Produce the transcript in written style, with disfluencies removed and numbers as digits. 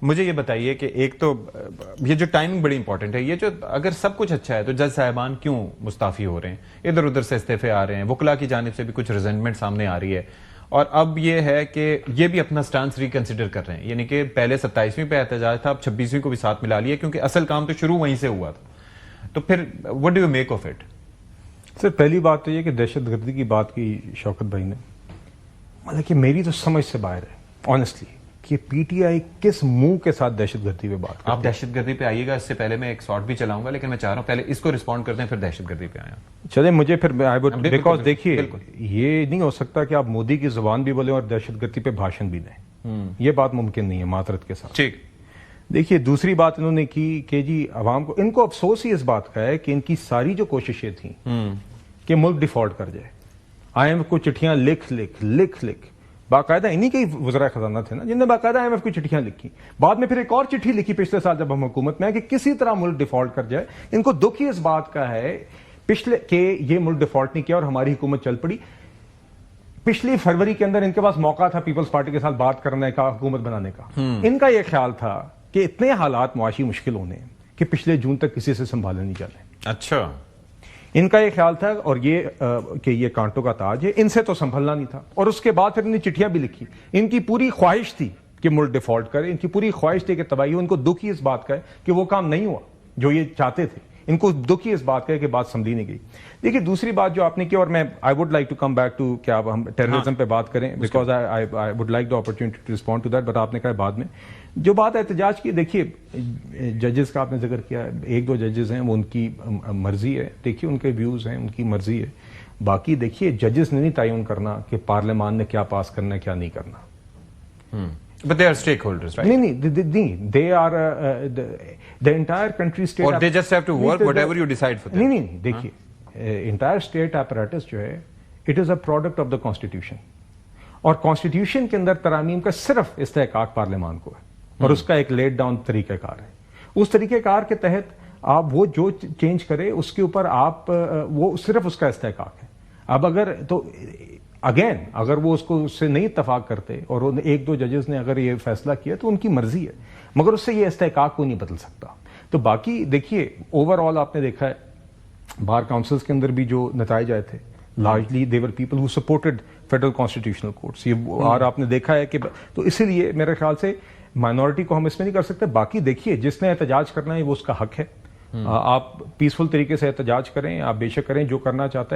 مجھے یہ بتائیے کہ ایک تو یہ جو ٹائمنگ بڑی امپورٹنٹ ہے, یہ جو اگر سب کچھ اچھا ہے تو جج صاحبان کیوں مستعفی ہو رہے ہیں, ادھر ادھر سے استعفے آ رہے ہیں, وکلاء کی جانب سے بھی کچھ ریزنٹمنٹ سامنے آ رہی ہے, اور اب یہ ہے کہ یہ بھی اپنا سٹانس ریکنسیڈر کر رہے ہیں, یعنی کہ پہلے 27ویں پہ احتجاج تھا, اب 26ویں کو بھی ساتھ ملا لیا کیونکہ اصل کام تو شروع وہیں سے ہوا تھا. تو پھر what do you make of it? Sir پہلی بات تو یہ کہ دہشت گردی کی بات کی شوکت بھائی نے, مطلب کہ میری تو سمجھ سے باہر ہے آنیسٹلی کہ پی ٹی آئی کس منہ کے ساتھ دہشت گردی پہ بات کرتی ہے. آپ دہشت گردی پہ آئیے گا, اس سے پہلے میں ایک شارٹ بھی چلاؤں گا, لیکن میں چاہ رہا ہوں پہلے اس کو رسپونڈ کرتے ہیں پھر دہشت گردی پہ آئیں. چلیں مجھے پھر بیکاز دیکھیے یہ نہیں ہو سکتا کہ آپ مودی کی زبان بھی بولیں اور دہشت گردی پہ بھاشن بھی دیں, یہ بات ممکن نہیں ہے معذرت کے ساتھ. ٹھیک. دیکھیے دوسری بات انہوں نے کی کہ جی عوام کو, ان کو افسوس ہی اس بات کا ہے کہ ان کی ساری جو کوششیں تھیں کہ ملک ڈیفالٹ کر جائے, آئی ایم ایف کو چٹھیاں لکھ باقاعدہ انہی کے وزراء خزانہ تھے نا جن نے باقاعدہ آئی ایم ایف کو چٹھیاں لکھی, بعد میں پھر ایک اور چٹھی لکھی پچھلے سال جب ہم حکومت میں کہ کسی طرح ملک ڈیفالٹ کر جائے. ان کو دکھ ہی اس بات کا ہے پچھلے کہ یہ ملک ڈیفالٹ نہیں کیا اور ہماری حکومت چل پڑی. پچھلی فروری کے اندر ان کے پاس موقع تھا پیپلز پارٹی کے ساتھ بات کرنے کا, حکومت بنانے کا. ان کا یہ خیال تھا کہ اتنے حالات معاشی مشکل ہونے کہ پچھلے جون تک کسی سے سنبھالے نہیں جانے. اچھا, ان کا یہ خیال تھا, اور یہ کہ یہ کانٹوں کا تاج ہے, ان سے تو سنبھلنا نہیں تھا. اور اس کے بعد پھر انہوں نے چٹھیاں بھی لکھی. ان کی پوری خواہش تھی کہ ملک ڈیفالٹ کرے, ان کی پوری خواہش تھی کہ تباہی ہو. ان کو دکھ ہی اس بات کا ہے کہ وہ کام نہیں ہوا جو یہ چاہتے تھے. ان کو دکھ ہی اس بات کا ہے کہ بات سمجھی نہیں گئی. دیکھیے دوسری بات جو آپ نے کی, اور میں I would like to come back to کہ ہم ٹیررزم پہ بات کریں because I would like the opportunity to respond to that, but آپ نے کہا بعد میں جو بات احتجاج کی. دیکھیے ججز کا آپ نے ذکر کیا ہے, ایک دو ججز ہیں وہ ان کی مرضی ہے, دیکھیے ان کے ویوز ہیں, ان کی مرضی ہے. باقی دیکھیے ججز نے نہیں تعین کرنا کہ پارلیمان نے کیا پاس کرنا ہے کیا نہیں کرنا. But they are stakeholders, right? نہیں, they are the entire country state. Or they just have to work whatever you decide for them. نہیں, دیکھیے entire state apparatus جو ہے it is a product of the constitution. اور constitution کے اندر ترامیم کا صرف استحقاق پارلیمان کو ہے, اور اس کا ایک لیٹ ڈاؤن طریقہ کار ہے. اس طریقہ کار کے تحت آپ وہ جو چینج کرے اس کے اوپر آپ وہ صرف اس کا استحقاق ہے. اب اگر تو اگین اگر وہ اس سے نہیں اتفاق کرتے اور ایک دو ججز نے اگر یہ فیصلہ کیا تو ان کی مرضی ہے, مگر اس سے یہ استحقاق کو نہیں بدل سکتا. تو باقی دیکھیے اوور آل آپ نے دیکھا ہے بار کاؤنسلز کے اندر بھی جو نتائج آئے تھے largely they were people who supported federal constitutional courts. اور آپ نے دیکھا ہے کہ تو اسی لیے میرے خیال سے مائنورٹی کو ہم اس میں نہیں کر سکتے. باقی دیکھیے جس نے احتجاج کرنا ہے وہ اس کا حق ہے, آپ پیسفل طریقے سے احتجاج کریں, آپ بے شک کریں جو کرنا چاہتا ہے.